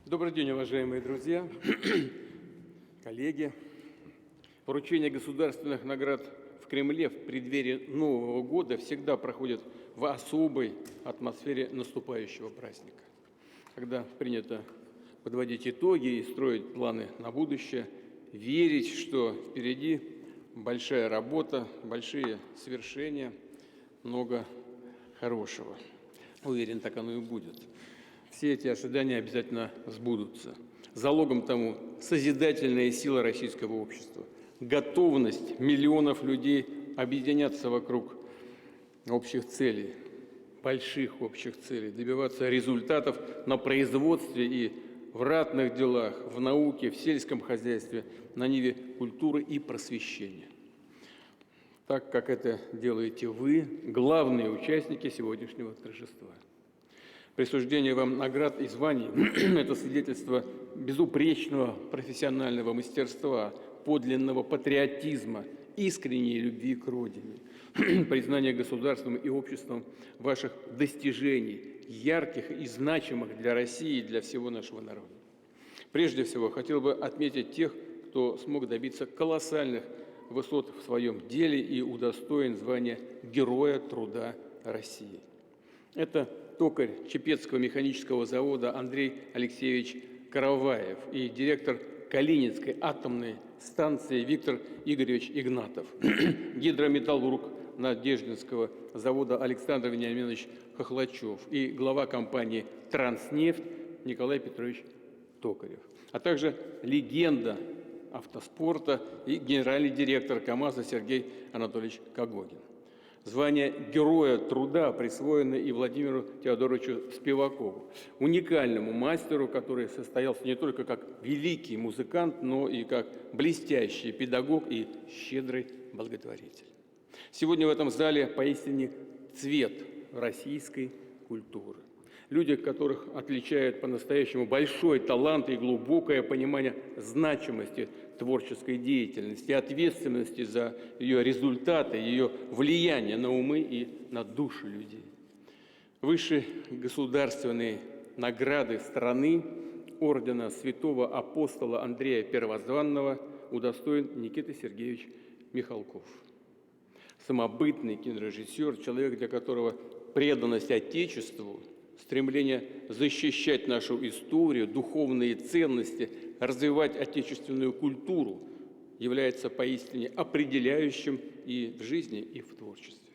Добрый день, уважаемые друзья, коллеги. Вручение государственных наград в Кремле в преддверии Нового года всегда проходит в особой атмосфере наступающего праздника, когда принято подводить итоги и строить планы на будущее, верить, что впереди большая работа, большие свершения, много хорошего. Уверен, так оно и будет. Все эти ожидания обязательно сбудутся. Залогом тому созидательная сила российского общества, готовность миллионов людей объединяться вокруг общих целей, больших общих целей, добиваться результатов на производстве и в ратных делах, в науке, в сельском хозяйстве, на ниве культуры и просвещения. Так, как это делаете вы, главные участники сегодняшнего торжества. Присуждение вам наград и званий – это свидетельство безупречного профессионального мастерства, подлинного патриотизма, искренней любви к Родине, признание государством и обществом ваших достижений, ярких и значимых для России и для всего нашего народа. Прежде всего, хотел бы отметить тех, кто смог добиться колоссальных высот в своем деле и удостоен звания Героя труда России. Это токарь Чепецкого механического завода Андрей Алексеевич Караваев и директор Калининской атомной станции Виктор Игоревич Игнатов, гидрометаллург Надеждинского завода Александр Вениаминович Хохлачев и глава компании «Транснефть» Николай Петрович Токарев, а также легенда автоспорта и генеральный директор КАМАЗа Сергей Анатольевич Когогин. Звание Героя труда присвоено и Владимиру Теодоровичу Спивакову, уникальному мастеру, который состоялся не только как великий музыкант, но и как блестящий педагог и щедрый благотворитель. Сегодня в этом зале поистине цвет российской культуры. Люди, которых отличает по-настоящему большой талант и глубокое понимание значимости творческой деятельности, ответственности за ее результаты, ее влияние на умы и на души людей. Высшие государственные награды страны ордена святого апостола Андрея Первозванного удостоен Никита Сергеевич Михалков. Самобытный кинорежиссер, человек, для которого преданность Отечеству, стремление защищать нашу историю, духовные ценности, развивать отечественную культуру является поистине определяющим и в жизни, и в творчестве.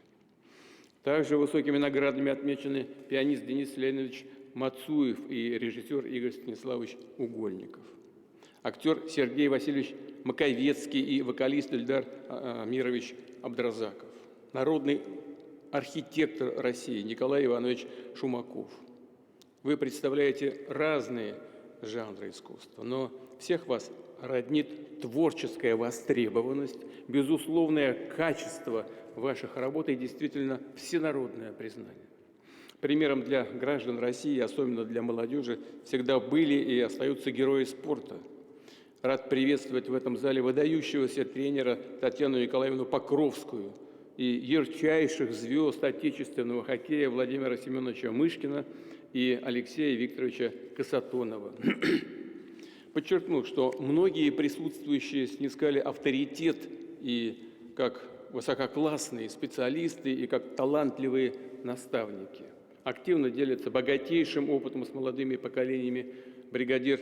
Также высокими наградами отмечены пианист Денис Леонидович Мацуев и режиссер Игорь Станиславович Угольников, актер Сергей Васильевич Маковецкий и вокалист Ильдар Амирович Абдразаков, народный архитектор России Николай Иванович Шумаков. Вы представляете разные жанры искусства, но всех вас роднит творческая востребованность, безусловное качество ваших работ и действительно всенародное признание. Примером для граждан России, особенно для молодежи, всегда были и остаются герои спорта. Рад приветствовать в этом зале выдающегося тренера Татьяну Николаевну Покровскую и ярчайших звезд отечественного хоккея Владимира Семеновича Мышкина и Алексея Викторовича Касатонова. Подчеркну, что многие присутствующие снискали авторитет и как высококлассные специалисты, и как талантливые наставники. Активно делятся богатейшим опытом с молодыми поколениями бригадир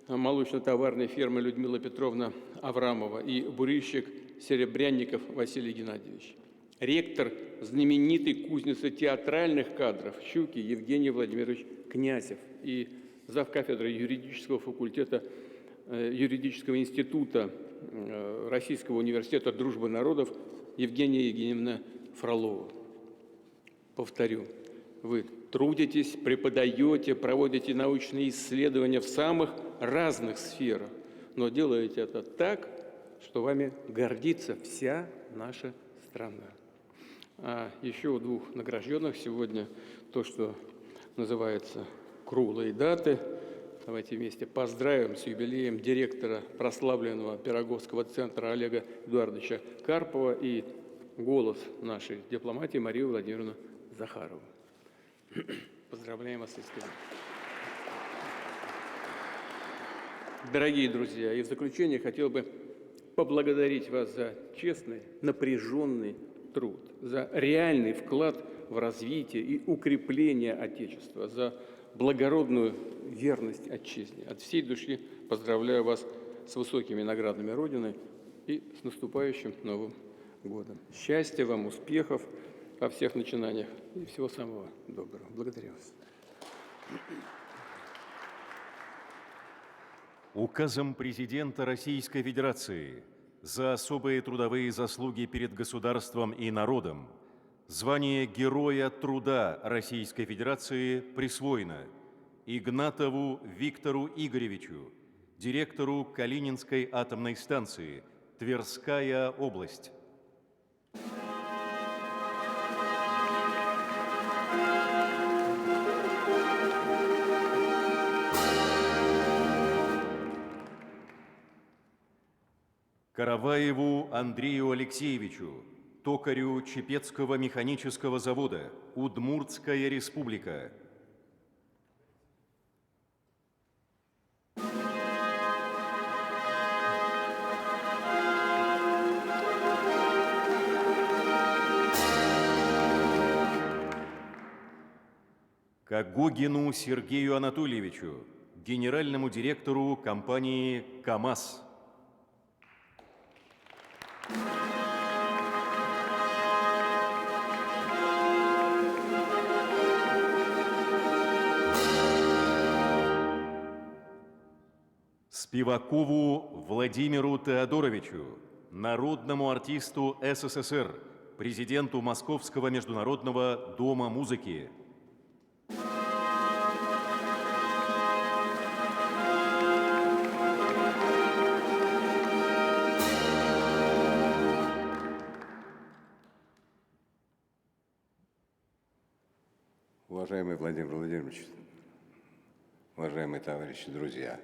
молочно-товарной фермы Людмила Петровна Аврамова и бурильщик Серебрянников Василий Геннадьевич. Ректор знаменитой кузницы театральных кадров «Щуки» Евгений Владимирович Князев и завкафедры юридического факультета юридического института Российского университета дружбы народов Евгения Евгеньевна Фролова. Повторю, вы трудитесь, преподаете, проводите научные исследования в самых разных сферах, но делаете это так, что вами гордится вся наша страна. А еще у двух награжденных сегодня то, что называется круглые даты. Давайте вместе поздравим с юбилеем директора прославленного Пироговского центра Олега Эдуардовича Карпова и голос нашей дипломатии Марию Владимировну Захарову. Поздравляем вас искренне. Дорогие друзья, и в заключение хотел бы поблагодарить вас за честный, напряженный труд, за реальный вклад в развитие и укрепление Отечества, за благородную верность отчизне. От всей души поздравляю вас с высокими наградами Родины и с наступающим Новым годом. Счастья вам, успехов во всех начинаниях и всего самого доброго. Благодарю вас. Указом президента Российской Федерации за особые трудовые заслуги перед государством и народом звание Героя труда Российской Федерации присвоено Игнатову Виктору Игоревичу, директору Калининской атомной станции, Тверская область. Караваеву Андрею Алексеевичу, токарю Чепецкого механического завода, Удмуртская республика. Кагогину Сергею Анатольевичу, генеральному директору компании «КамАЗ». Спивакову Владимиру Теодоровичу, народному артисту СССР, президенту Московского международного дома музыки. Уважаемый Владимир Владимирович, уважаемые товарищи, друзья,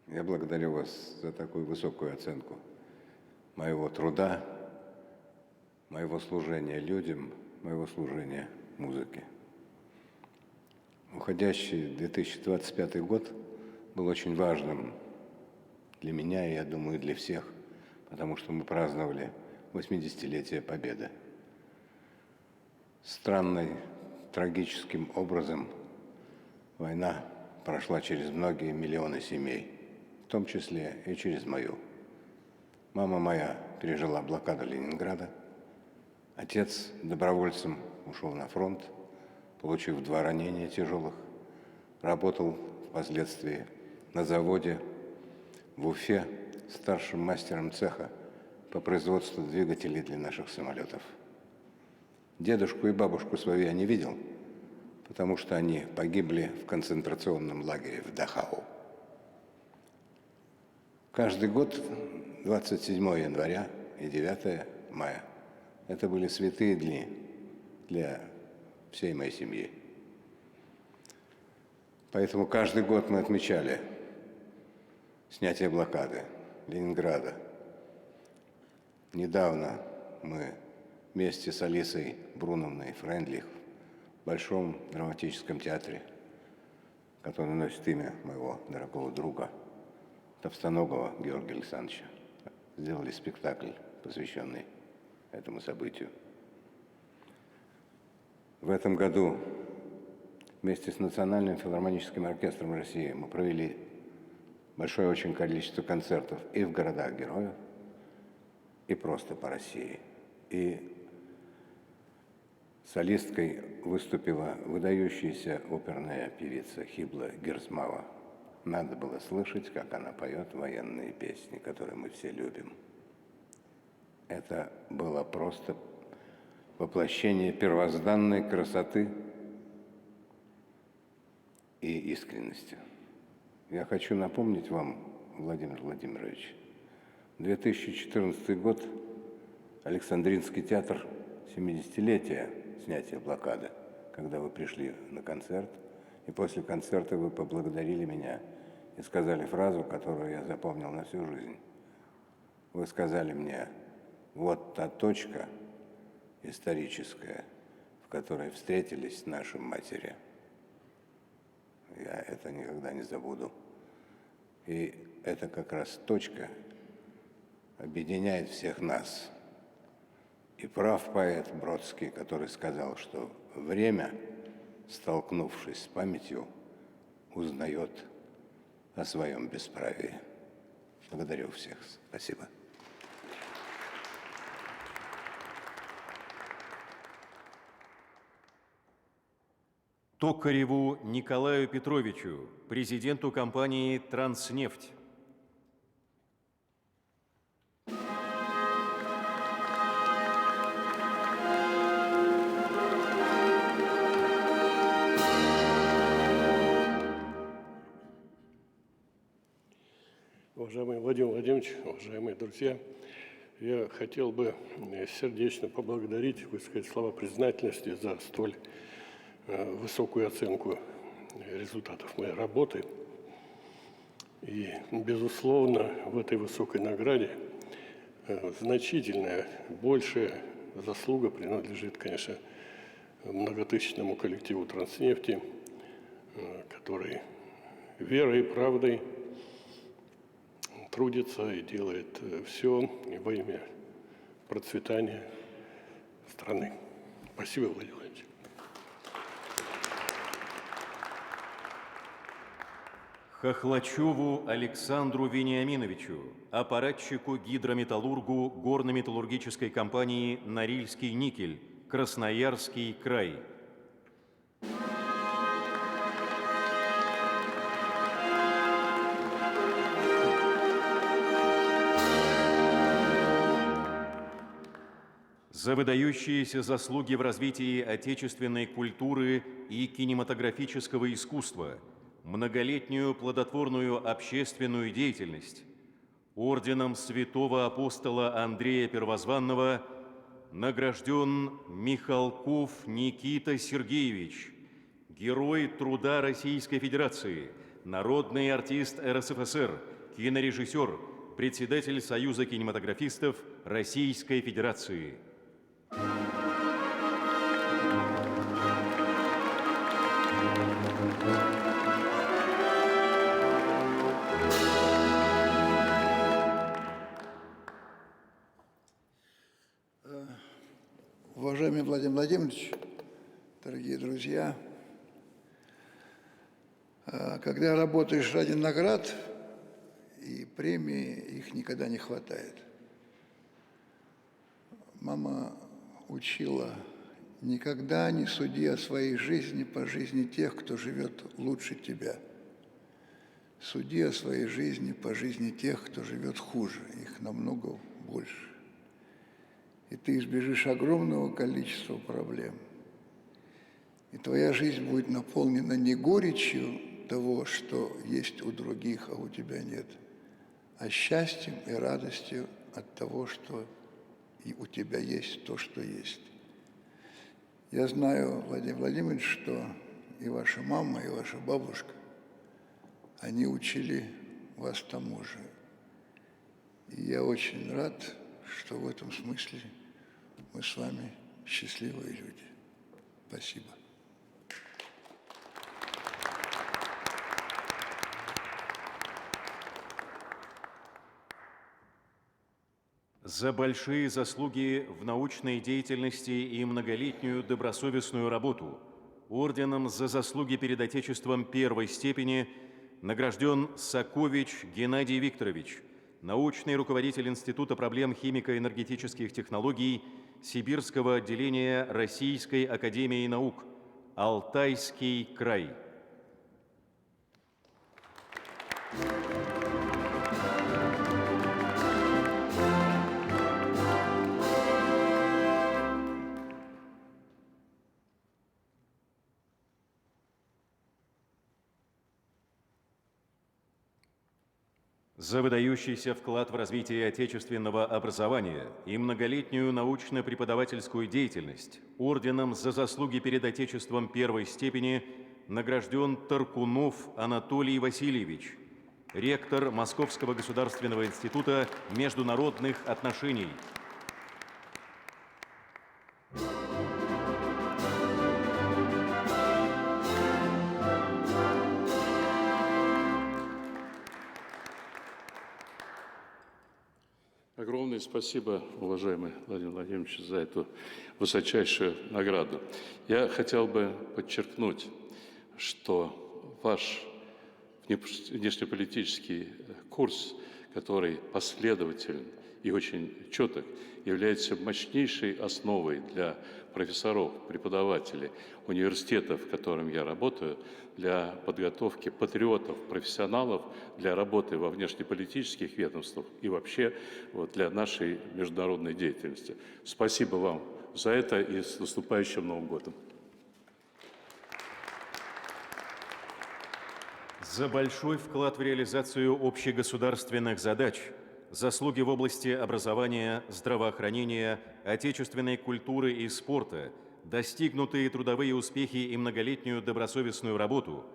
я благодарю вас за такую высокую оценку моего труда, моего служения людям, моего служения музыке. Уходящий 2025 год был очень важным для меня и, я думаю, для всех, потому что мы праздновали 80-летие Победы. Странной, трагическим образом война прошла через многие миллионы семей, в том числе и через мою. Мама моя пережила блокаду Ленинграда, отец добровольцем ушел на фронт, получив 2 ранения тяжелых, работал впоследствии на заводе в Уфе старшим мастером цеха по производству двигателей для наших самолетов. Дедушку и бабушку свою я не видел, потому что они погибли в концентрационном лагере в Дахау. Каждый год, 27 января и 9 мая, это были святые дни для всей моей семьи. Поэтому каждый год мы отмечали снятие блокады Ленинграда. Недавно мы вместе с Алисой Бруновной Френдлих в Большом драматическом театре, который носит имя моего дорогого друга Товстоногова Георгия Александровича, сделали спектакль, посвященный этому событию. В этом году вместе с Национальным филармоническим оркестром России мы провели большое очень количество концертов и в городах-героях, и просто по России. И солисткой выступила выдающаяся оперная певица Хибла Герзмава. Надо было слышать, как она поет военные песни, которые мы все любим. Это было просто воплощение первозданной красоты и искренности. Я хочу напомнить вам, Владимир Владимирович, 2014 год, Александринский театр, 70-летие снятия блокады, когда вы пришли на концерт, и после концерта вы поблагодарили меня и сказали фразу, которую я запомнил на всю жизнь. Вы сказали мне: вот та точка историческая, в которой встретились наши матери. Я это никогда не забуду. И это как раз точка объединяет всех нас. И прав поэт Бродский, который сказал, что время, столкнувшись с памятью, узнает о своем бесправии. Благодарю всех. Спасибо. Токареву Николаю Петровичу, президенту компании «Транснефть». Уважаемый Владимир Владимирович, уважаемые друзья, я хотел бы сердечно поблагодарить, высказать слова признательности за столь высокую оценку результатов моей работы. И, безусловно, в этой высокой награде значительная, большая заслуга принадлежит, конечно, многотысячному коллективу «Транснефти», который верой и правдой трудится и делает все во имя процветания страны. Спасибо, Владимир Владимирович. Хохлачеву Александру Вениаминовичу, аппаратчику-гидрометаллургу горно-металлургической компании «Норильский никель», Красноярский край. За выдающиеся заслуги в развитии отечественной культуры и кинематографического искусства, многолетнюю плодотворную общественную деятельность, орденом святого апостола Андрея Первозванного награжден Михалков Никита Сергеевич, Герой труда Российской Федерации, народный артист РСФСР, кинорежиссер, председатель Союза кинематографистов Российской Федерации. Уважаемый Владимир Владимирович, дорогие друзья, когда работаешь ради наград и премии, их никогда не хватает. Мама учила: никогда не суди о своей жизни по жизни тех, кто живет лучше тебя. Суди о своей жизни по жизни тех, кто живет хуже, их намного больше. И ты избежишь огромного количества проблем. И твоя жизнь будет наполнена не горечью того, что есть у других, а у тебя нет, а счастьем и радостью от того, что и у тебя есть то, что есть. Я знаю, Владимир Владимирович, что и ваша мама, и ваша бабушка, они учили вас тому же. И я очень рад, что в этом смысле мы с вами счастливые люди. Спасибо. За большие заслуги в научной деятельности и многолетнюю добросовестную работу орденом за заслуги перед Отечеством первой степени награжден Сакович Геннадий Викторович, научный руководитель Института проблем химико-энергетических технологий Сибирского отделения Российской академии наук, Алтайский край. За выдающийся вклад в развитие отечественного образования и многолетнюю научно-преподавательскую деятельность орденом за заслуги перед Отечеством первой степени награжден Таркунов Анатолий Васильевич, ректор Московского государственного института международных отношений. Огромное спасибо, уважаемый Владимир Владимирович, за эту высочайшую награду. Я хотел бы подчеркнуть, что ваш внешнеполитический курс, который последователен и очень четок, является мощнейшей основой для профессоров, преподавателей университетов, в котором я работаю, для подготовки патриотов, профессионалов для работы во внешнеполитических ведомствах и вообще для нашей международной деятельности. Спасибо вам за это и с наступающим Новым годом. За большой вклад в реализацию общегосударственных задач, заслуги в области образования, здравоохранения, отечественной культуры и спорта, достигнутые трудовые успехи и многолетнюю добросовестную работу,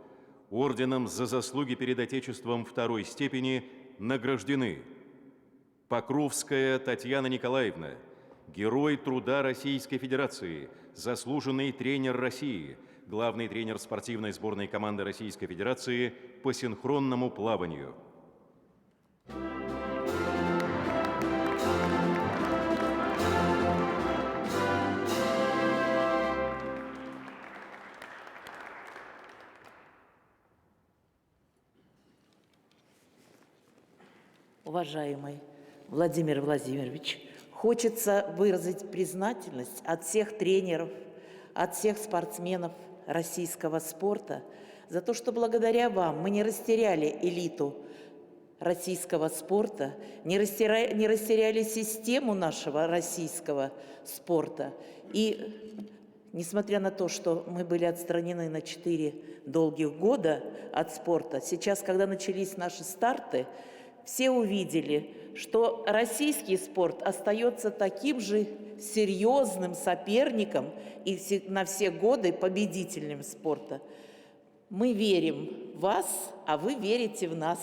орденом за заслуги перед Отечеством второй степени награждены Покровская Татьяна Николаевна, Герой труда Российской Федерации, заслуженный тренер России, главный тренер спортивной сборной команды Российской Федерации по синхронному плаванию. Уважаемый Владимир Владимирович, хочется выразить признательность от всех тренеров, от всех спортсменов российского спорта за то, что благодаря вам мы не растеряли элиту российского спорта, не растеряли систему нашего российского спорта. И несмотря на то, что мы были отстранены на 4 долгих года от спорта, сейчас, когда начались наши старты, все увидели, что российский спорт остается таким же серьезным соперником и на все годы победителем спорта. Мы верим в вас, а вы верите в нас,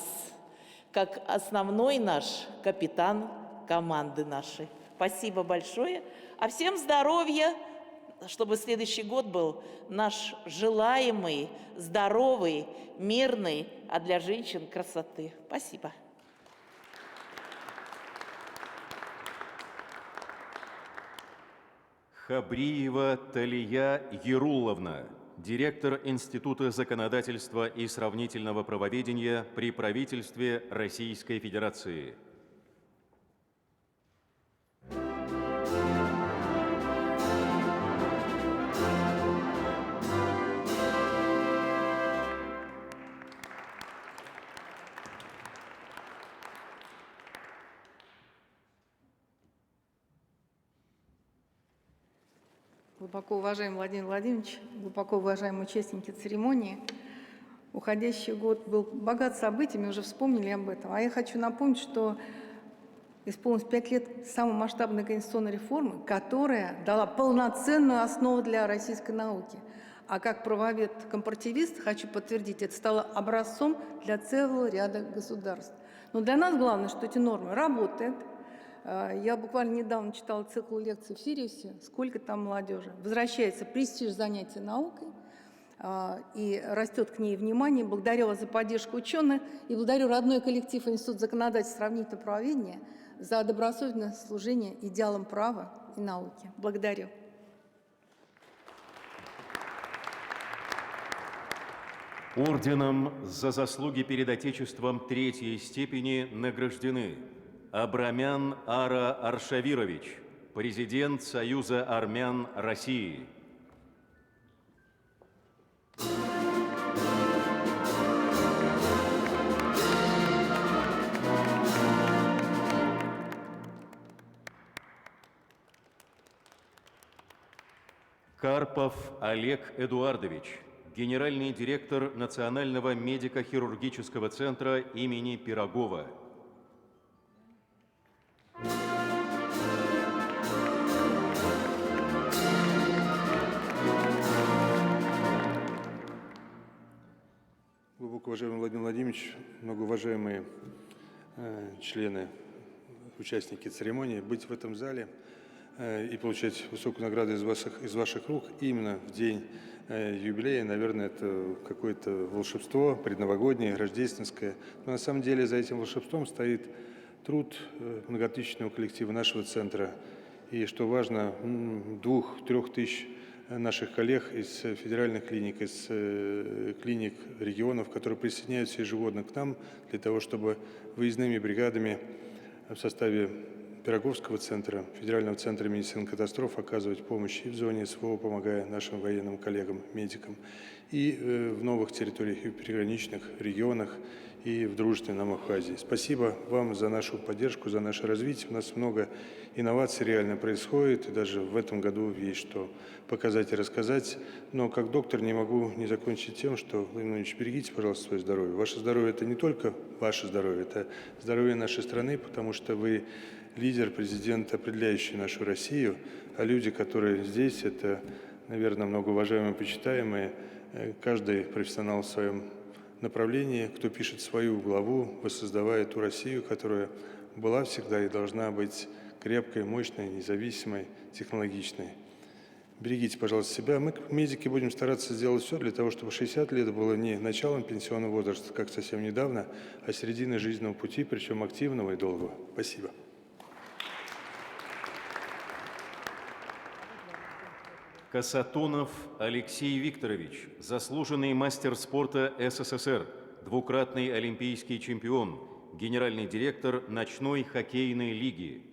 как основной наш капитан команды нашей. Спасибо большое. А всем здоровья, чтобы следующий год был наш желаемый, здоровый, мирный, а для женщин красоты. Спасибо. Хабриева Талия Ярулловна, директор Института законодательства и сравнительного правоведения при правительстве Российской Федерации. Глубоко уважаемый Владимир Владимирович, глубоко уважаемые участники церемонии, уходящий год был богат событиями, уже вспомнили об этом. А я хочу напомнить, что исполнилось 5 лет самой масштабной конституционной реформы, которая дала полноценную основу для российской науки. А как правовед-компаративист хочу подтвердить, это стало образцом для целого ряда государств. Но для нас главное, что эти нормы работают. Я буквально недавно читала цикл лекций в Сириусе, сколько там молодежи. Возвращается престиж занятий наукой, и растет к ней внимание. Благодарю вас за поддержку ученых и благодарю родной коллектив Института законодательства и сравнительного правоведения за добросовестное служение идеалам права и науки. Благодарю. Орденом за заслуги перед Отечеством третьей степени награждены Абрамян Ара Аршавирович, президент Союза армян России. Карпов Олег Эдуардович, генеральный директор Национального медико-хирургического центра имени Пирогова. Глубоко уважаемый Владимир Владимирович, многоуважаемые члены, участники церемонии, быть в этом зале и получать высокую награду из ваших рук именно в день юбилея, наверное, это какое-то волшебство предновогоднее, рождественское. Но на самом деле за этим волшебством стоит труд многотысячного коллектива нашего центра. И, что важно, 2-3 тысяч наших коллег из федеральных клиник, из клиник регионов, которые присоединяются ежегодно к нам для того, чтобы выездными бригадами в составе Пироговского центра, Федерального центра медицины катастроф оказывать помощь и в зоне СВО, помогая нашим военным коллегам, медикам, и в новых территориях, и в приграничных регионах, и в дружественной нам Абхазии. Спасибо вам за нашу поддержку, за наше развитие. У нас много инноваций реально происходит, и даже в этом году есть что показать и рассказать. Но как доктор не могу не закончить тем, что, Владимир Владимирович, берегите, пожалуйста, свое здоровье. Ваше здоровье – это не только ваше здоровье, это здоровье нашей страны, потому что вы лидер, президент, определяющий нашу Россию, а люди, которые здесь, это, наверное, многоуважаемые, почитаемые, каждый профессионал в своем направлении, кто пишет свою главу, воссоздавая ту Россию, которая была всегда и должна быть крепкой, мощной, независимой, технологичной. Берегите, пожалуйста, себя. Мы, медики, будем стараться сделать все для того, чтобы 60 лет было не началом пенсионного возраста, как совсем недавно, а серединой жизненного пути, причем активного и долгого. Спасибо. Касатонов Алексей Викторович, заслуженный мастер спорта СССР, двукратный олимпийский чемпион, генеральный директор ночной хоккейной лиги.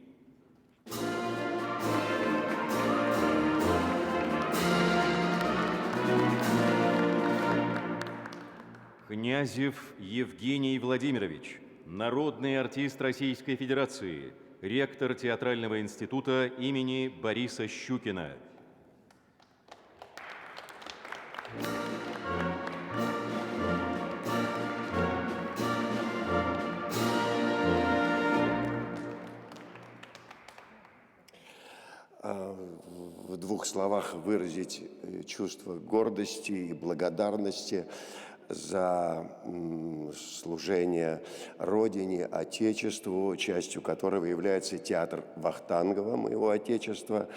Князев Евгений Владимирович, народный артист Российской Федерации, ректор театрального института имени Бориса Щукина. В двух словах выразить чувство гордости и благодарности за служение Родине, Отечеству, частью которого является театр Вахтангова, моего Отечества,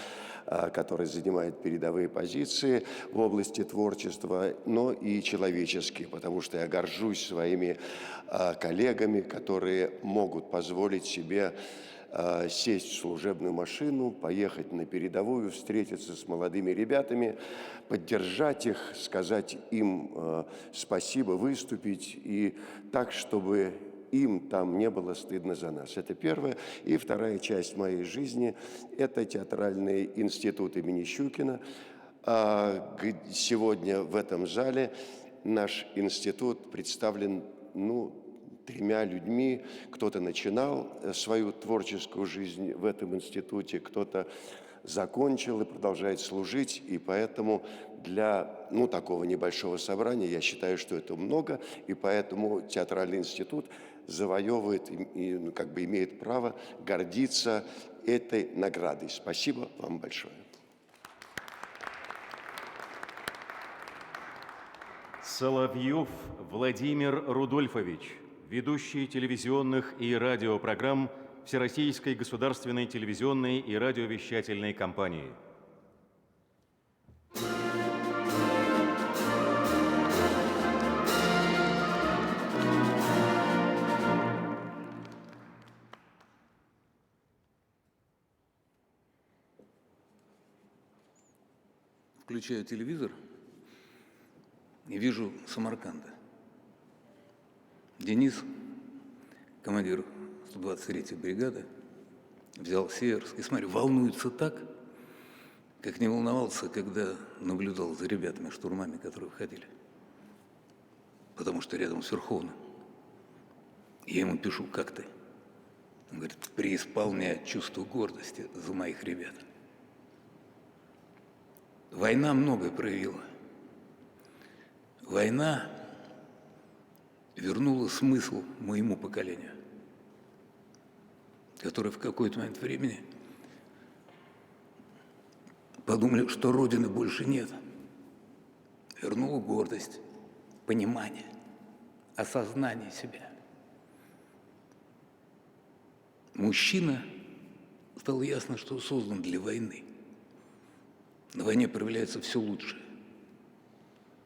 который занимает передовые позиции в области творчества, но и человеческие, потому что я горжусь своими коллегами, которые могут позволить себе сесть в служебную машину, поехать на передовую, встретиться с молодыми ребятами, поддержать их, сказать им спасибо, выступить, и так, чтобы им там не было стыдно за нас. Это первая. И вторая часть моей жизни – это театральный институт имени Щукина. Сегодня в этом зале наш институт представлен, 3 людьми. Кто-то начинал свою творческую жизнь в этом институте, кто-то закончил и продолжает служить. И поэтому для такого небольшого собрания я считаю, что это много. И поэтому театральный институт завоевывает и имеет право гордиться этой наградой. Спасибо вам большое. Соловьев Владимир Рудольфович, ведущий телевизионных и радиопрограмм Всероссийской государственной телевизионной и радиовещательной компании. Включаю телевизор и вижу Самарканда. Денис, командир 123-й бригады, взял Северск и, смотрю, волнуется так, как не волновался, когда наблюдал за ребятами, штурмами, которые входили. Потому что рядом с Верховным. Я ему пишу: как ты? Он говорит: преисполняет чувство гордости за моих ребят. Война многое проявила. Война вернула смысл моему поколению, которое в какой-то момент времени подумали, что Родины больше нет. Вернула гордость, понимание, осознание себя. Мужчина, стало ясно, что создан для войны. На войне проявляется все лучшее.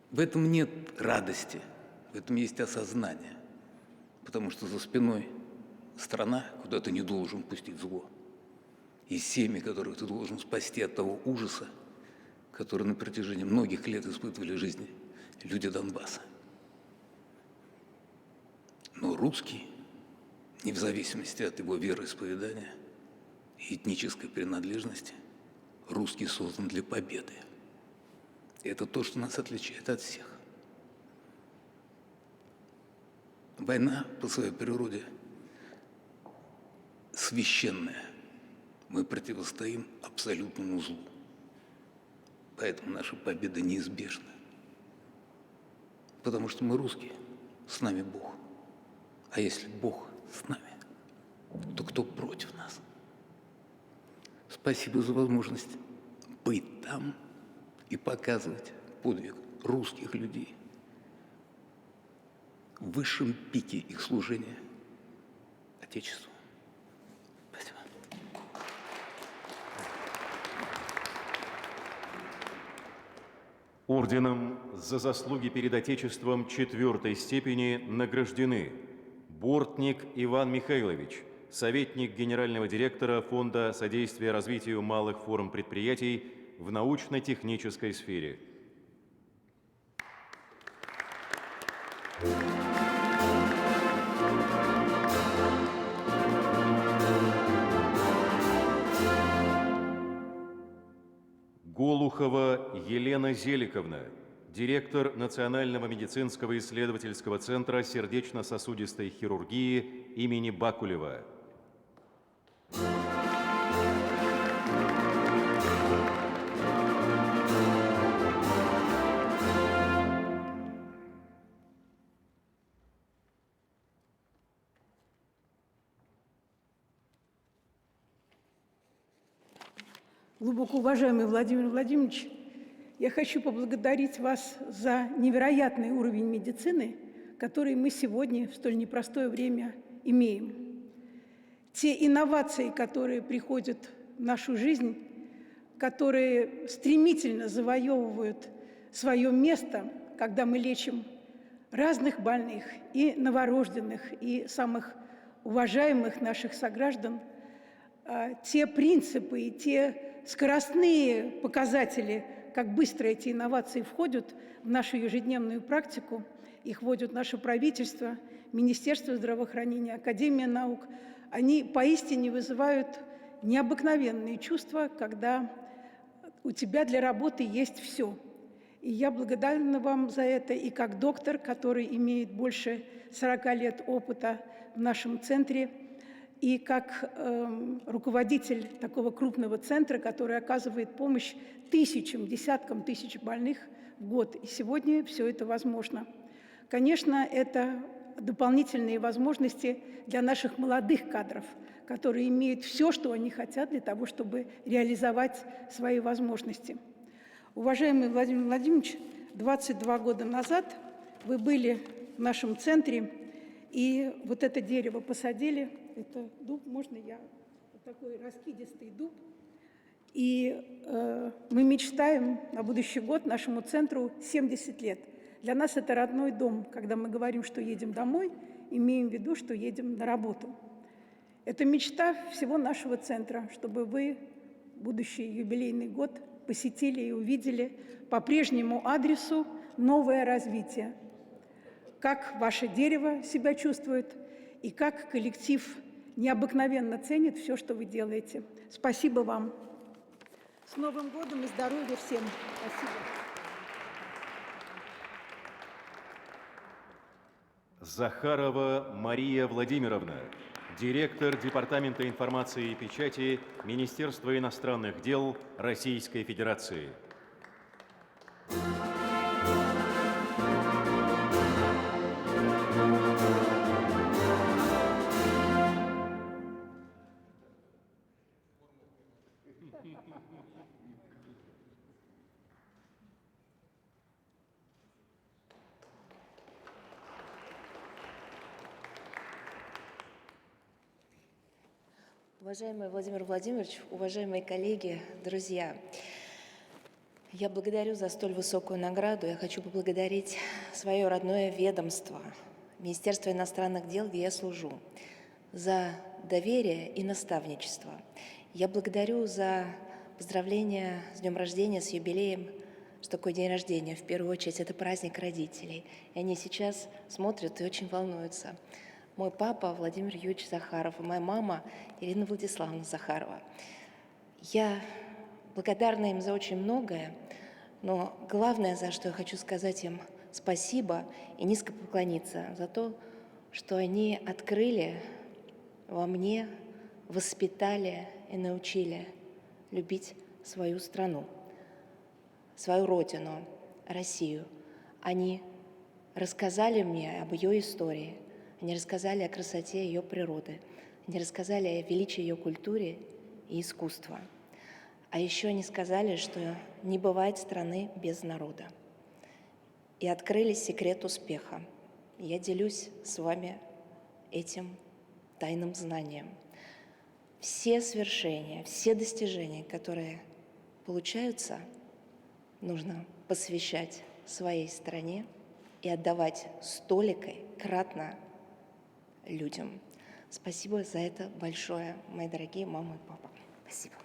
В этом нет радости, в этом есть осознание, потому что за спиной страна, куда ты не должен пустить зло. И семьи, которых ты должен спасти от того ужаса, который на протяжении многих лет испытывали жизни люди Донбасса. Но русский, не в зависимости от его вероисповедания и этнической принадлежности, русский создан для победы. И это то, что нас отличает от всех. Война по своей природе священная. Мы противостоим абсолютному злу. Поэтому наша победа неизбежна. Потому что мы русские, с нами Бог. А если Бог с нами, то кто против нас? Спасибо за возможность быть там и показывать подвиг русских людей в высшем пике их служения Отечеству. Спасибо. Орденом за заслуги перед Отечеством 4-й степени награждены Бортник Иван Михайлович, советник генерального директора Фонда содействия развитию малых форм предприятий в научно-технической сфере. Голухова Елена Зеликовна, директор Национального медицинского исследовательского центра сердечно-сосудистой хирургии имени Бакулева. Глубоко уважаемый Владимир Владимирович, я хочу поблагодарить вас за невероятный уровень медицины, который мы сегодня в столь непростое время имеем. Те инновации, которые приходят в нашу жизнь, которые стремительно завоевывают свое место, когда мы лечим разных больных, и новорожденных, и самых уважаемых наших сограждан, те принципы и те скоростные показатели, как быстро эти инновации входят в нашу ежедневную практику, их вводит наше правительство, Министерство здравоохранения, Академия наук, они поистине вызывают необыкновенные чувства, когда у тебя для работы есть все. И я благодарна вам за это и как доктор, который имеет больше 40 лет опыта в нашем центре, и как руководитель такого крупного центра, который оказывает помощь тысячам, десяткам тысяч больных в год. И сегодня все это возможно. Конечно, это дополнительные возможности для наших молодых кадров, которые имеют все, что они хотят для того, чтобы реализовать свои возможности. Уважаемый Владимир Владимирович, 22 года назад вы были в нашем центре, и вот это дерево посадили. Это дуб, можно я? Вот такой раскидистый дуб. И мы мечтаем на будущий год нашему центру 70 лет. Для нас это родной дом. Когда мы говорим, что едем домой, имеем в виду, что едем на работу. Это мечта всего нашего центра, чтобы вы будущий юбилейный год посетили и увидели по прежнему адресу новое развитие. Как ваше дерево себя чувствует и как коллектив необыкновенно ценит все, что вы делаете. Спасибо вам. С Новым годом и здоровья всем. Спасибо. Захарова Мария Владимировна, директор Департамента информации и печати Министерства иностранных дел Российской Федерации. Уважаемый Владимир Владимирович, уважаемые коллеги, друзья, я благодарю за столь высокую награду. Я хочу поблагодарить свое родное ведомство, Министерство иностранных дел, где я служу, за доверие и наставничество. Я благодарю за поздравления с днем рождения, с юбилеем. Что такое день рождения? В первую очередь, это праздник родителей. И они сейчас смотрят и очень волнуются. Мой папа Владимир Юрьевич Захаров и моя мама Ирина Владиславовна Захарова. Я благодарна им за очень многое, но главное, за что я хочу сказать им спасибо и низко поклониться за то, что они открыли во мне, воспитали и научили любить свою страну, свою родину, Россию. Они рассказали мне об ее истории, они рассказали о красоте ее природы, они рассказали о величии ее культуре и искусства. А еще они сказали, что не бывает страны без народа. И открыли секрет успеха. Я делюсь с вами этим тайным знанием. Все свершения, все достижения, которые получаются, нужно посвящать своей стране и отдавать столикой кратно людям. Спасибо за это большое, мои дорогие мама и папа. Спасибо.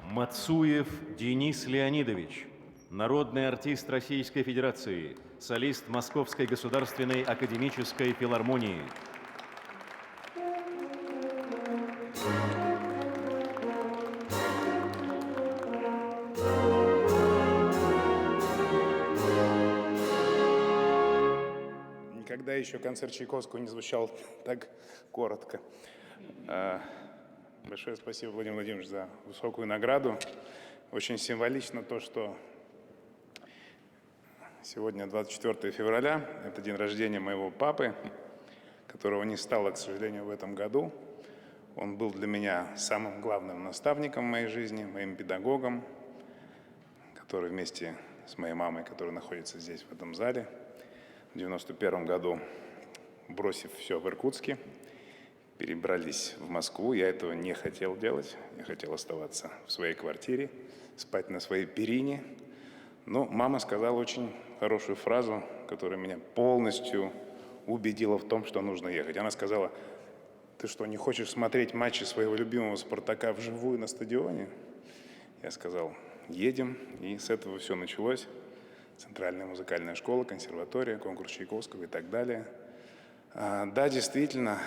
Мацуев Денис Леонидович, народный артист Российской Федерации, солист Московской государственной академической филармонии. Никогда еще концерт Чайковского не звучал так коротко. Большое спасибо, Владимир Владимирович, за высокую награду. Очень символично то, что сегодня 24 февраля, это день рождения моего папы, которого не стало, к сожалению, в этом году. Он был для меня самым главным наставником в моей жизни, моим педагогом, который вместе с моей мамой, которая находится здесь, в этом зале, в 91 году, бросив все в Иркутске, перебрались в Москву. Я этого не хотел делать. Я хотел оставаться в своей квартире, спать на своей перине. Но мама сказала очень хорошую фразу, которая меня полностью убедила в том, что нужно ехать. Она сказала: «Ты что, не хочешь смотреть матчи своего любимого «Спартака» вживую на стадионе?» Я сказал: «Едем». И с этого все началось. Центральная музыкальная школа, консерватория, конкурс Чайковского и так далее. Да, действительно,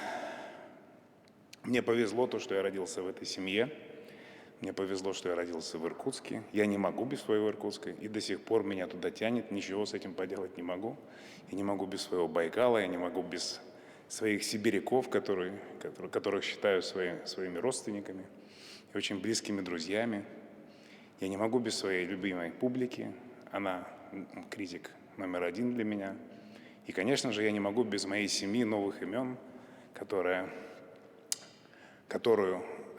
мне повезло то, что я родился в этой семье. Мне повезло, что я родился в Иркутске. Я не могу без своего Иркутска, и до сих пор меня туда тянет. Ничего с этим поделать не могу. Я не могу без своего Байкала, я не могу без своих сибиряков, которых считаю своими родственниками и очень близкими друзьями. Я не могу без своей любимой публики. Она критик номер один для меня. И, конечно же, я не могу без моей семьи новых имен, которую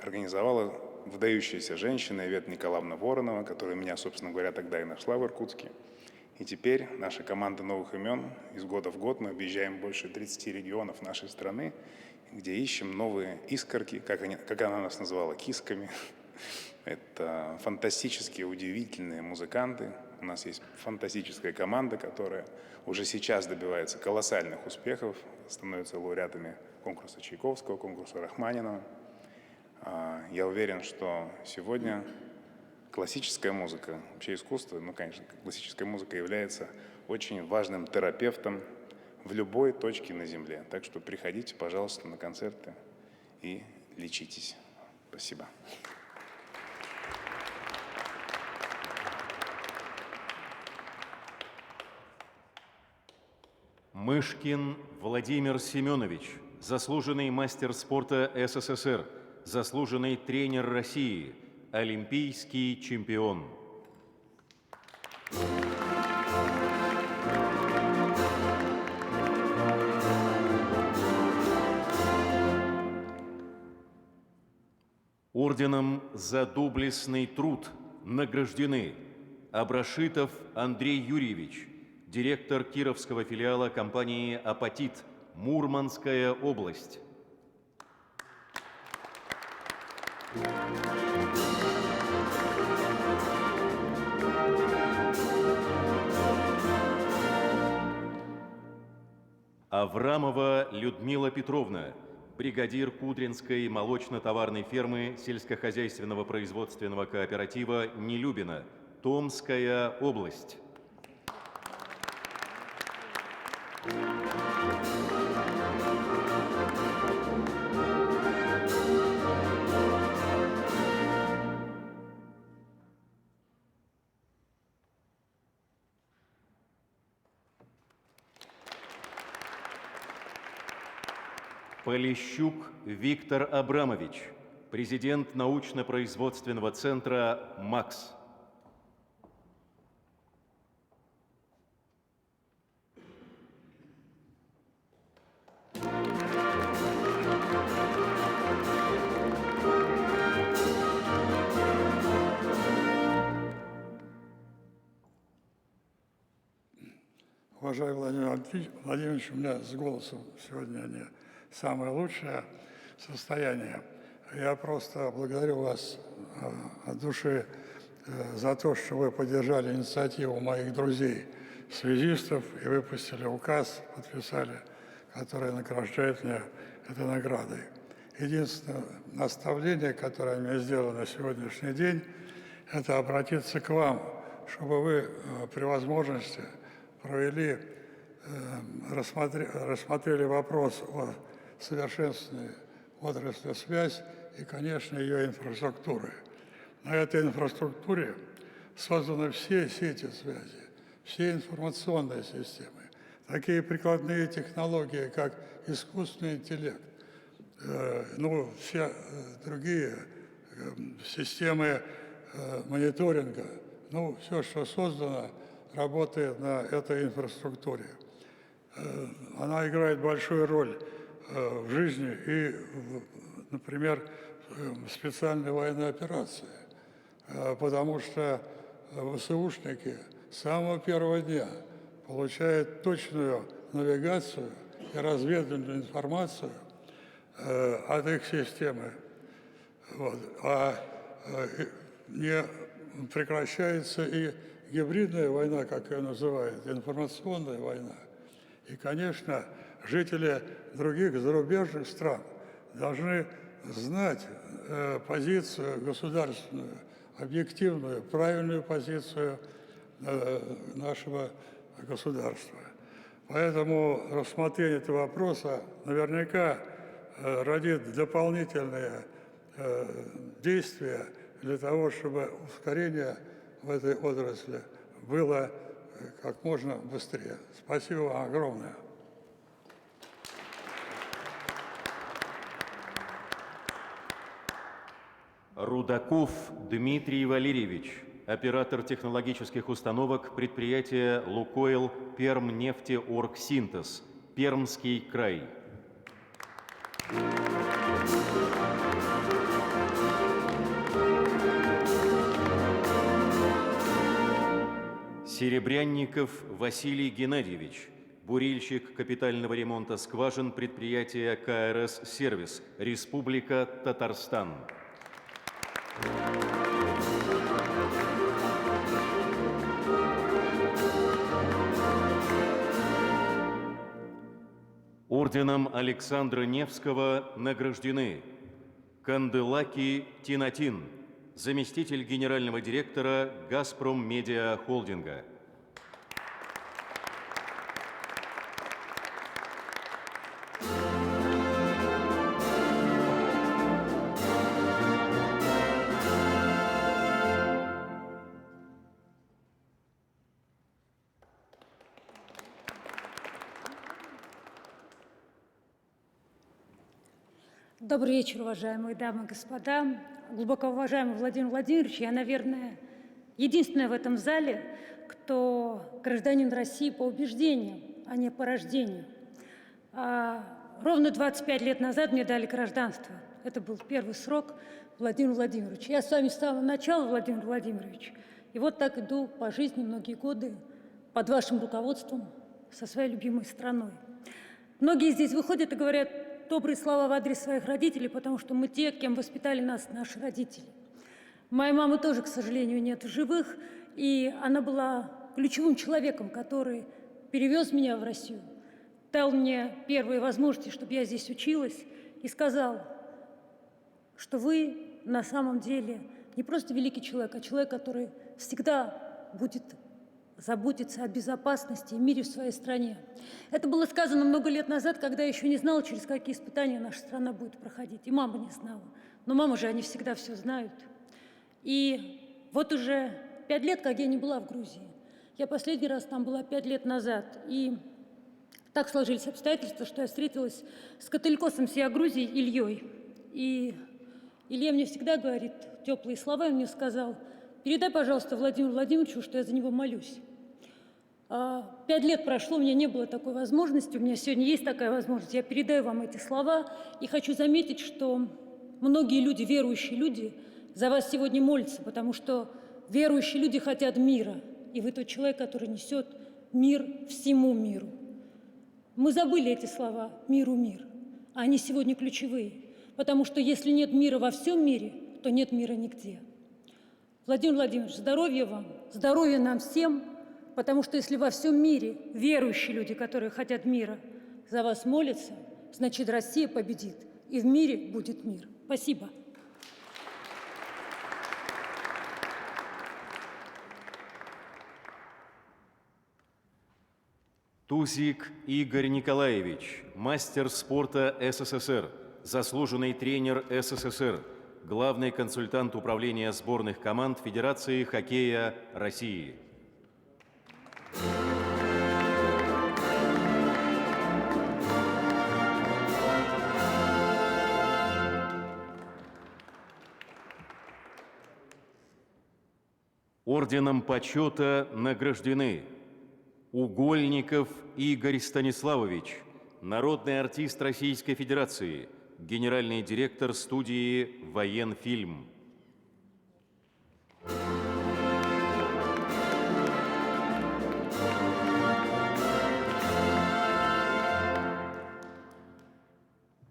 организовала выдающаяся женщина Ивета Николаевна Воронова, которая меня, собственно говоря, тогда и нашла в Иркутске. И теперь наша команда новых имен из года в год мы объезжаем больше 30 регионов нашей страны, где ищем новые искорки, как она нас называла, кисками. Это фантастические, удивительные музыканты. У нас есть фантастическая команда, которая уже сейчас добивается колоссальных успехов, становится лауреатами конкурса Чайковского, конкурса Рахманинова. Я уверен, что сегодня классическая музыка, вообще искусство, конечно, классическая музыка является очень важным терапевтом в любой точке на Земле. Так что приходите, пожалуйста, на концерты и лечитесь. Спасибо. Мышкин Владимир Семенович, заслуженный мастер спорта СССР, заслуженный тренер России, олимпийский чемпион. Орденом за доблестный труд награждены Абрашитов Андрей Юрьевич, директор Кировского филиала компании «Апатит», Мурманская область. Аврамова Людмила Петровна, бригадир Кудринской молочно-товарной фермы сельскохозяйственного производственного кооператива «Нелюбино», Томская область. Полищук Виктор Абрамович, президент научно-производственного центра «МАКС». Уважаемый Владимир Владимирович, у меня с голосом сегодня не самое лучшее состояние. Я просто благодарю вас от души за то, что вы поддержали инициативу моих друзей, связистов, и выпустили указ, подписали, который награждает меня этой наградой. Единственное наставление, которое мне сделано на сегодняшний день, это обратиться к вам, чтобы вы при возможности провели, рассмотрели вопрос о совершенствовании отрасли связь и, конечно, ее инфраструктуры. На этой инфраструктуре созданы все сети связи, все информационные системы, такие прикладные технологии, как искусственный интеллект, все другие системы мониторинга, все, что создано, работает на этой инфраструктуре. Она играет большую роль в жизни и, например, в специальной военной операции, потому что ВСУшники с самого первого дня получают точную навигацию и разведывательную информацию от их системы. Не прекращается и гибридная война, как ее называют, информационная война. И, конечно, жители других зарубежных стран должны знать позицию государственную, объективную, правильную позицию нашего государства. Поэтому рассмотрение этого вопроса наверняка родит дополнительные действия для того, чтобы ускорение в этой отрасли было как можно быстрее. Спасибо вам огромное. Рудаков Дмитрий Валерьевич, оператор технологических установок предприятия «Лукойл Пермнефтеоргсинтез», Пермский край. Серебрянников Василий Геннадьевич, бурильщик капитального ремонта скважин предприятия КРС «Сервис», Республика Татарстан. Орденом Александра Невского награждены Канделаки Тинатин, заместитель генерального директора «Газпром Медиа Холдинга». Добрый вечер, уважаемые дамы и господа. Глубоко уважаемый Владимир Владимирович, я, наверное, единственная в этом зале, кто гражданин России по убеждениям, а не по рождению. Ровно 25 лет назад мне дали гражданство. Это был первый срок, Владимир Владимирович. Я с вами с самого начала, Владимир Владимирович. И вот так иду по жизни многие годы под вашим руководством со своей любимой страной. Многие здесь выходят и говорят добрые слова в адрес своих родителей, потому что мы те, кем воспитали нас наши родители. Моей мамы тоже, к сожалению, нет в живых, и она была ключевым человеком, который перевез меня в Россию, дал мне первые возможности, чтобы я здесь училась, и сказал, что вы на самом деле не просто великий человек, а человек, который всегда будет заботиться о безопасности и мире в своей стране. Это было сказано много лет назад, когда я еще не знала, через какие испытания наша страна будет проходить. И мама не знала. Но мамы же, они всегда все знают. И вот уже 5 лет, как я не была в Грузии. Я последний раз там была 5 лет назад. И так сложились обстоятельства, что я встретилась с католикосом всей Грузии Ильей. И Илья мне всегда говорит теплые слова, и он мне сказал: передай, пожалуйста, Владимиру Владимировичу, что я за него молюсь. 5 лет прошло, у меня не было такой возможности, у меня сегодня есть такая возможность. Я передаю вам эти слова и хочу заметить, что многие люди, верующие люди, за вас сегодня молятся, потому что верующие люди хотят мира, и вы тот человек, который несет мир всему миру. Мы забыли эти слова «миру мир», а они сегодня ключевые, потому что если нет мира во всем мире, то нет мира нигде. Владимир Владимирович, здоровья вам, здоровья нам всем, потому что если во всем мире верующие люди, которые хотят мира, за вас молятся, значит, Россия победит, и в мире будет мир. Спасибо. Тузик Игорь Николаевич, мастер спорта СССР, заслуженный тренер СССР, главный консультант управления сборных команд Федерации хоккея России. Орденом почета награждены Угольников Игорь Станиславович, народный артист Российской Федерации, генеральный директор студии «Военфильм».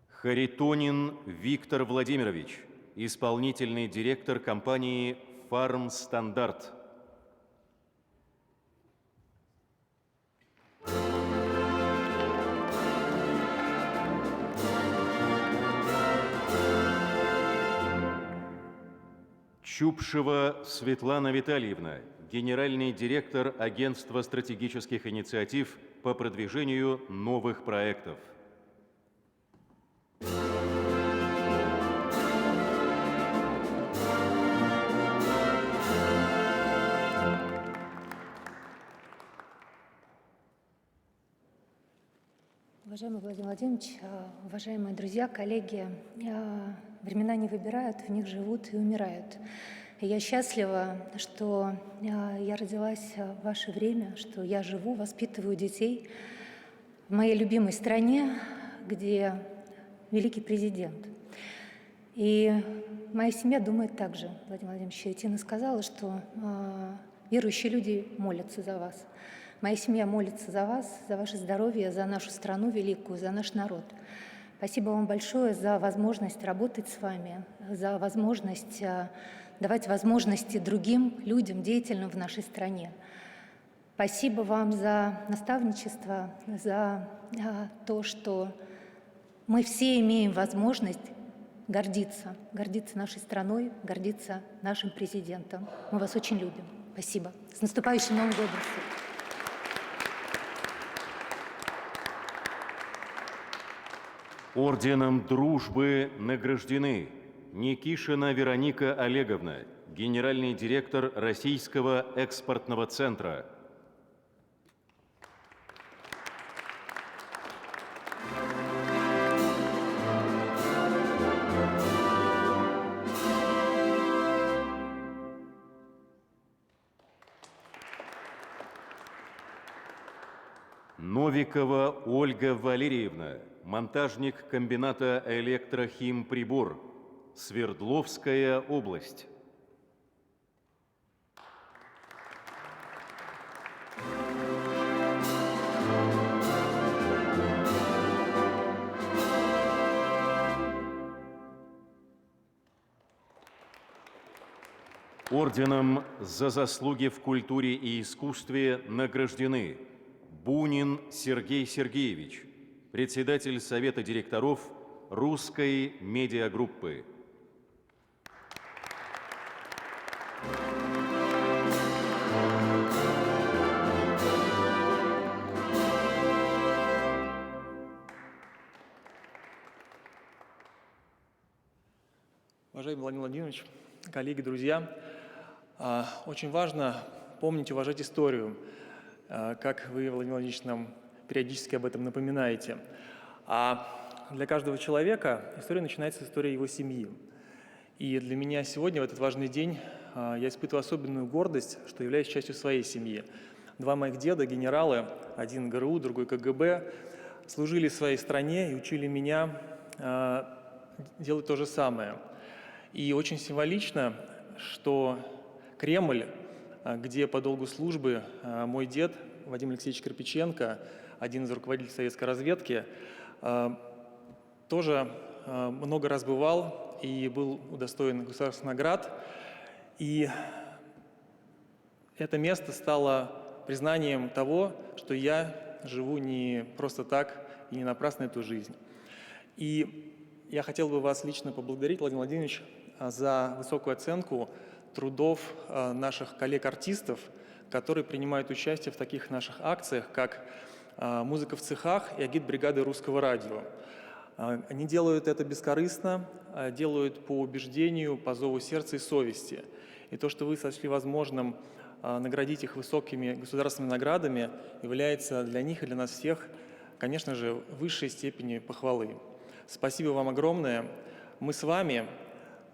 Харитонин Виктор Владимирович, исполнительный директор компании «Фармстандарт». Чупшева Светлана Витальевна, генеральный директор Агентства стратегических инициатив по продвижению новых проектов. Уважаемый Владимир Владимирович, уважаемые друзья, коллеги, времена не выбирают, в них живут и умирают. И я счастлива, что я родилась в ваше время, что я живу, воспитываю детей в моей любимой стране, где великий президент. И моя семья думает так же. Владимир Владимирович, Тина сказала, что верующие люди молятся за вас. Моя семья молится за вас, за ваше здоровье, за нашу страну великую, за наш народ. Спасибо вам большое за возможность работать с вами, за возможность давать возможности другим людям, деятельным в нашей стране. Спасибо вам за наставничество, за то, что мы все имеем возможность гордиться нашей страной, гордиться нашим президентом. Мы вас очень любим. Спасибо. С наступающим Новым годом! Орденом дружбы награждены Никишина Вероника Олеговна, генеральный директор Российского экспортного центра. Новикова Ольга Валерьевна, монтажник комбината «Электрохимприбор», Свердловская область. Орденом за заслуги в культуре и искусстве награждены Бунин Сергей Сергеевич, председатель Совета директоров Русской медиагруппы. Уважаемый Владимир Владимирович, коллеги, друзья, очень важно помнить и уважать историю, как вы, Владимир Владимирович, нам периодически об этом напоминаете. А для каждого человека история начинается с истории его семьи. И для меня сегодня, в этот важный день, я испытываю особенную гордость, что являюсь частью своей семьи. Два моих деда, генералы, один ГРУ, другой КГБ, служили своей стране и учили меня делать то же самое. И очень символично, что Кремль, где по долгу службы мой дед Вадим Алексеевич Кирпиченко, один из руководителей советской разведки, тоже много раз бывал и был удостоен государственных наград. И это место стало признанием того, что я живу не просто так и не напрасно эту жизнь. И я хотел бы вас лично поблагодарить, Владимир Владимирович, за высокую оценку трудов наших коллег-артистов, которые принимают участие в таких наших акциях, как «Музыка в цехах» и «Агитбригады Русского радио». Они делают это бескорыстно, делают по убеждению, по зову сердца и совести. И то, что вы сочли возможным наградить их высокими государственными наградами, является для них и для нас всех, конечно же, высшей степенью похвалы. Спасибо вам огромное. Мы с вами.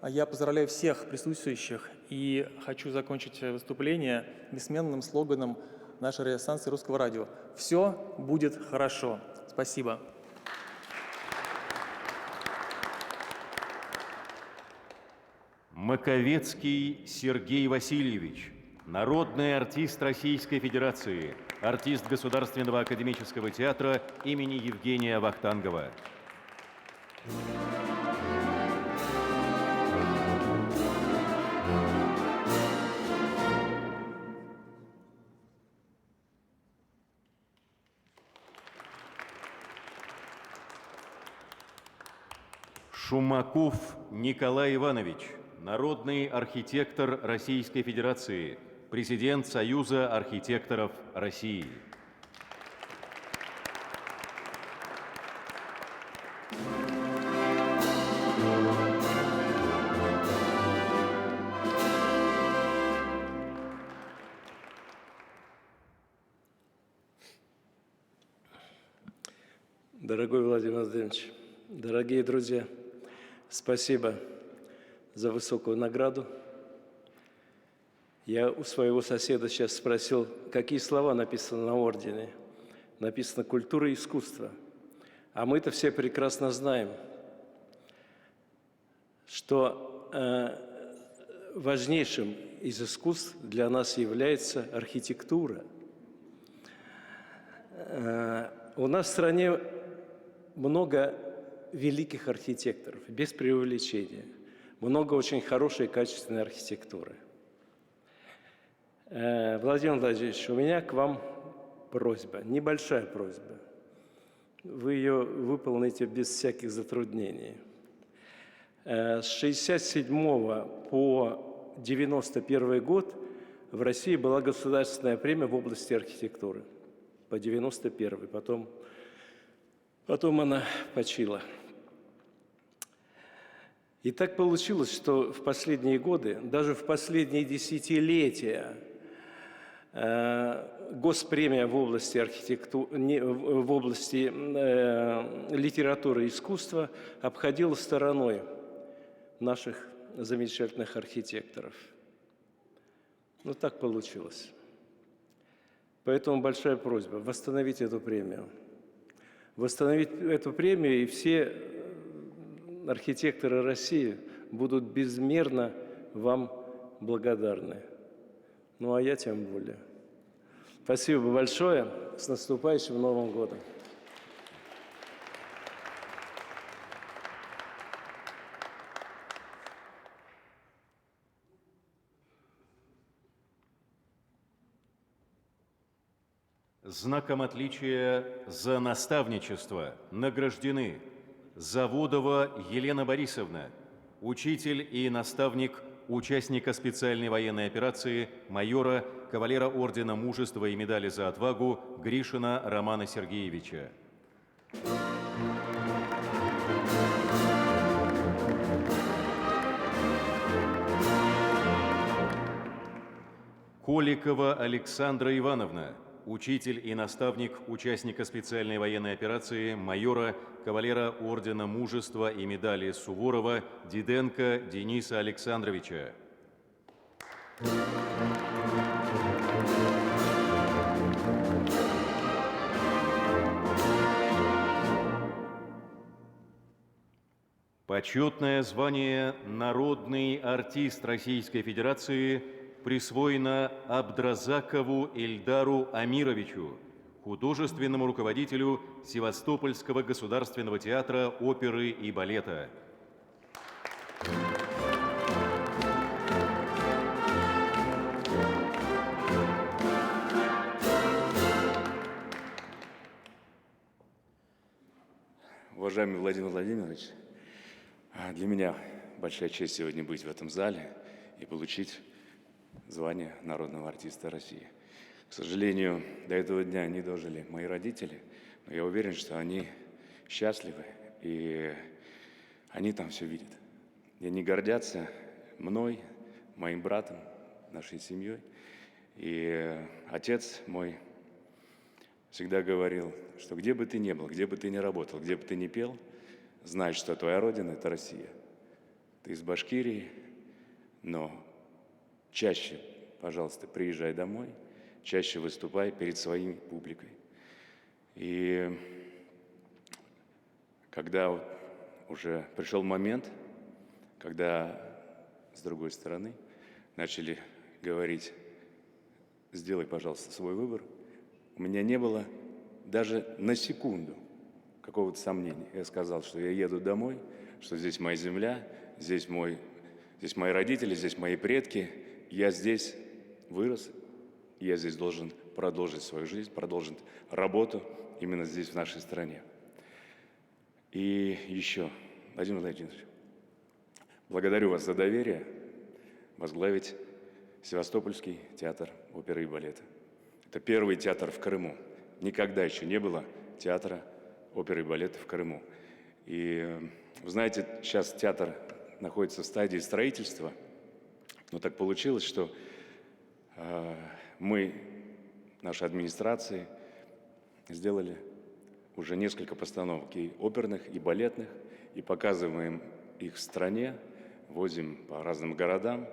Я поздравляю всех присутствующих и хочу закончить выступление бессменным слоганом нашей радиостанции Русского радио. Все будет хорошо. Спасибо. Маковецкий Сергей Васильевич, народный артист Российской Федерации, артист Государственного академического театра имени Евгения Вахтангова. Шумаков Николай Иванович, народный архитектор Российской Федерации, президент Союза архитекторов России. Дорогой Владимир Владимирович, дорогие друзья, спасибо за высокую награду. Я у своего соседа сейчас спросил, какие слова написаны на ордене. Написано «Культура и искусство». А мы-то все прекрасно знаем, что важнейшим из искусств для нас является архитектура. У нас в стране много великих архитекторов, без преувеличения. Много очень хорошей и качественной архитектуры. Владимир Владимирович, у меня к вам просьба, небольшая просьба. Вы ее выполните без всяких затруднений. С 1967 по 1991 год в России была государственная премия в области архитектуры. По 1991, потом она почила. И так получилось, что в последние годы, даже в последние десятилетия, госпремия в области в области литературы и искусства обходила стороной наших замечательных архитекторов. Ну, так получилось. Поэтому большая просьба восстановить эту премию. Восстановить эту премию, и все архитекторы России будут безмерно вам благодарны. Ну, а я тем более. Спасибо большое. С наступающим Новым годом. Знаком отличия за наставничество награждены Заводова Елена Борисовна, учитель и наставник участника специальной военной операции, майора, кавалера Ордена Мужества и медали за отвагу Гришина Романа Сергеевича. Коликова Александра Ивановна, учитель и наставник участника специальной военной операции, майора, кавалера Ордена Мужества и медали Суворова Диденко Дениса Александровича. Почетное звание «Народный артист Российской Федерации» присвоено Абдразакову Ильдару Амировичу, художественному руководителю Севастопольского государственного театра оперы и балета. Уважаемый Владимир Владимирович, для меня большая честь сегодня быть в этом зале и получить звание народного артиста России. К сожалению, до этого дня не дожили мои родители, но я уверен, что они счастливы, и они там все видят. И они гордятся мной, моим братом, нашей семьей. И отец мой всегда говорил, что где бы ты ни был, где бы ты ни работал, где бы ты ни пел, знай, что твоя родина – это Россия. Ты из Башкирии, но чаще, пожалуйста, приезжай домой, чаще выступай перед своей публикой. И когда уже пришел момент, когда с другой стороны начали говорить, сделай, пожалуйста, свой выбор, у меня не было даже на секунду какого-то сомнения. Я сказал, что я еду домой, что здесь моя земля, здесь мои родители, здесь мои предки. Я здесь вырос, я здесь должен продолжить свою жизнь, продолжить работу именно здесь, в нашей стране. И еще, Владимир Владимирович, благодарю вас за доверие возглавить Севастопольский театр оперы и балета. Это первый театр в Крыму. Никогда еще не было театра оперы и балета в Крыму. И вы знаете, сейчас театр находится в стадии строительства, но так получилось, что мы, наша администрация, сделали уже несколько постановок и оперных, и балетных, и показываем их в стране, возим по разным городам,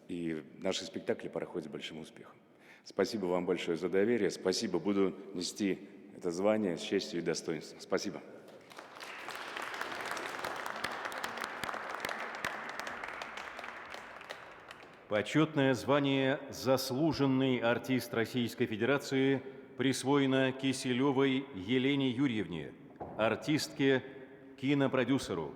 и наши спектакли проходят с большим успехом. Спасибо вам большое за доверие, спасибо, буду нести это звание с честью и достоинством. Спасибо. Почетное звание «Заслуженный артист Российской Федерации» присвоено Киселевой Елене Юрьевне, артистке, кинопродюсеру.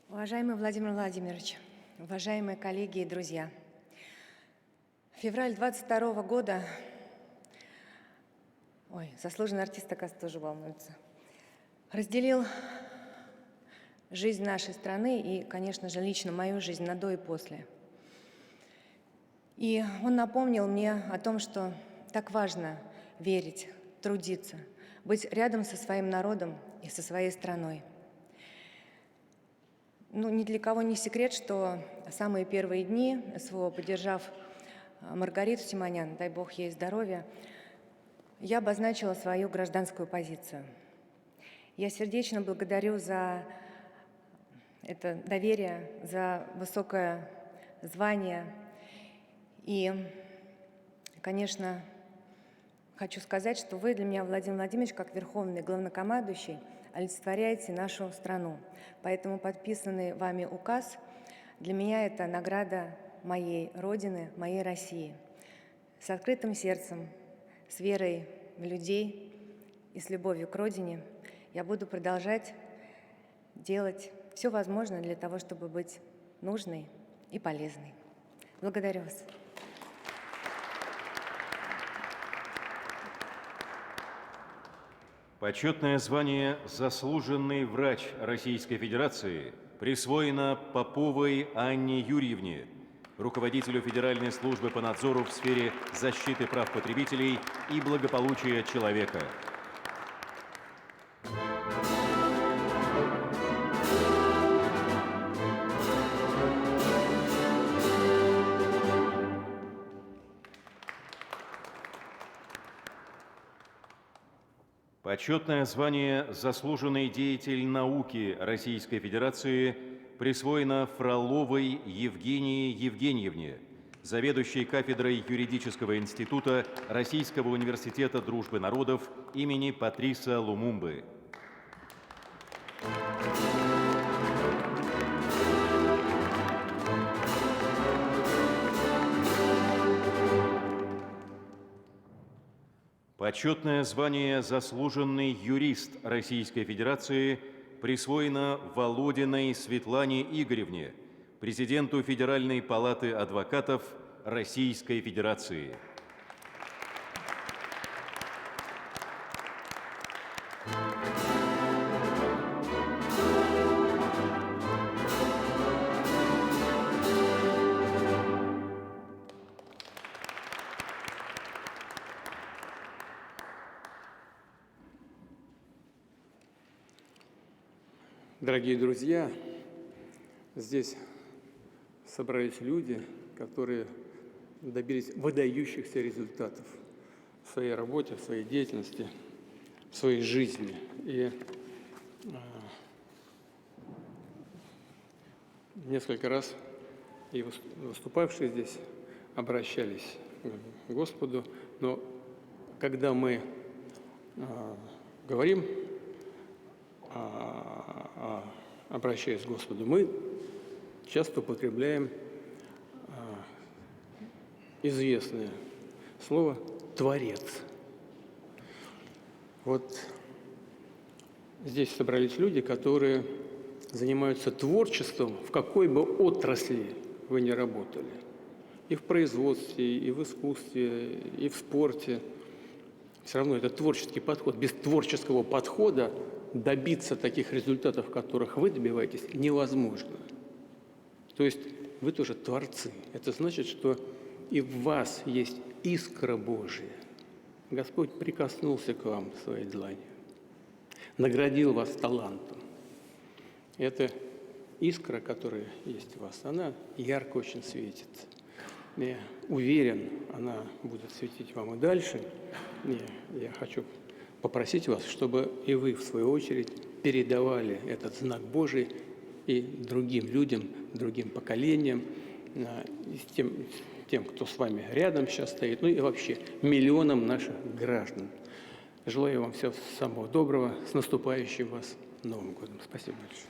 Уважаемый Владимир Владимирович, уважаемые коллеги и друзья, февраль 22 года, заслуженный артист, оказывается, тоже волнуется, разделил жизнь нашей страны и, конечно же, лично мою жизнь на до и после. И он напомнил мне о том, что так важно верить, трудиться, быть рядом со своим народом и со своей страной. Ни для кого не секрет, что самые первые дни СВО, поддержав Маргариту Симонян, дай бог ей здоровья, я обозначила свою гражданскую позицию. Я сердечно благодарю за это доверие, за высокое звание. И, конечно, хочу сказать, что вы для меня, Владимир Владимирович, как верховный главнокомандующий, олицетворяете нашу страну. Поэтому подписанный вами указ для меня – это награда моей Родины, моей России. с открытым сердцем, с верой в людей и с любовью к Родине я буду продолжать делать все возможное для того, чтобы быть нужной и полезной. Благодарю вас. Почетное звание «Заслуженный врач Российской Федерации» присвоено Поповой Анне Юрьевне, руководителю Федеральной службы по надзору в сфере защиты прав потребителей и благополучия человека. Почетное звание «Заслуженный деятель науки Российской Федерации» присвоено Фроловой Евгении Евгеньевне, заведующей кафедрой Юридического института Российского университета дружбы народов имени Патриса Лумумбы. Почетное звание «Заслуженный юрист Российской Федерации» присвоено Володиной Светлане Игоревне, президенту Федеральной палаты адвокатов Российской Федерации. Дорогие друзья, здесь собрались люди, которые добились выдающихся результатов в своей работе, в своей деятельности, в своей жизни. И несколько раз и выступавшие здесь обращались к Господу, но когда мы говорим, обращаясь к Господу, мы часто употребляем известное слово «творец». Вот здесь собрались люди, которые занимаются творчеством, в какой бы отрасли вы ни работали. И в производстве, и в искусстве, и в спорте. Все равно это творческий подход. Без творческого подхода добиться таких результатов, которых вы добиваетесь, невозможно. То есть вы тоже творцы. Это значит, что и в вас есть искра Божия. Господь прикоснулся к вам своей дланью, наградил вас талантом. Эта искра, которая есть в вас, она ярко очень светит. Я уверен, она будет светить вам и дальше. И я хочу попросить вас, чтобы и вы, в свою очередь, передавали этот знак Божий и другим людям, другим поколениям, тем, кто с вами рядом сейчас стоит, ну и вообще миллионам наших граждан. Желаю вам всего самого доброго. С наступающим вас Новым годом. Спасибо большое.